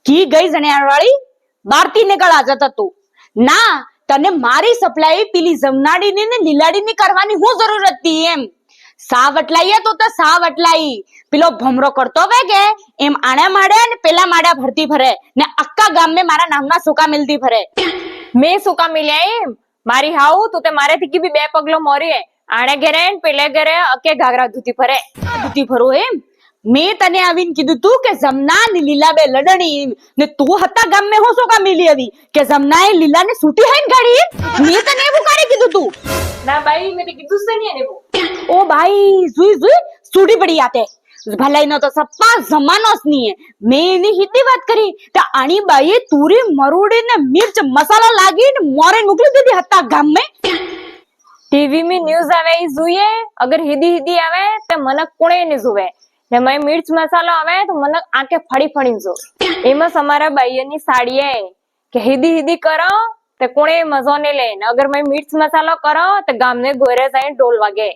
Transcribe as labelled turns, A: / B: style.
A: કી ગઈ જણિયાવાળી બારથી નીકળ જત તું ના તને મારી સપ્લાય પેલી જમનાડીની ને લીલાડીની કરવાની હું જરૂર હતી એમ સા વટલાઈએ તો સા વટલાઈ પેલો ભમરો કરતો વે કે એમ આણા માડે ને પેલા માડા ભરતી ફરે ને આખા ગામ મે મારા નામના સુકા મિલતી ફરે
B: મેં સુકા મિલ્યા એમ મારી હાઉ તું તે મારે થી બી 2 પગલો મોરી આણે ઘરે ને પેલે ઘરે અકે ઘાઘરા ધૂતી ફરો એમ મેં તને આવીને કીધું તું કે જમના ને લીલા બે લડણી ને તું હતા ગામ મે હો સુકા મિલી આવી કે જમના એ લીલા ને સૂટી હાઈન ગાડી મેં તને એવું કારે કીધું તું ના ભાઈ મેં કીધું છે ને એને
A: ओ भाई जुई सूडी पड़ी आते भलाई न तो सप्पा जमानो ज नहीं है मैं इन्हें हिंदी बात करी तो आनी बाई तुरी मरुड़ी ने मिर्च मसाला लागी ने मोरे मोकली दीदी हत्ता गाम में
B: ટીવી में न्यूज આવે ઈ જોઈએ અગર હિદી આવે તો મને કોણે ને જોવે ને મેં મિર્ચ મસાલો આવે તો મને આંખે ફડી જો એમાં અમારા બાઈની સાડીએ કે હિદી કરો તે કોણે મજો ને લે અગર મેં મિર્ચ મસાલો કરો તો ગામને ગોરે જાય ઢોલ વાગે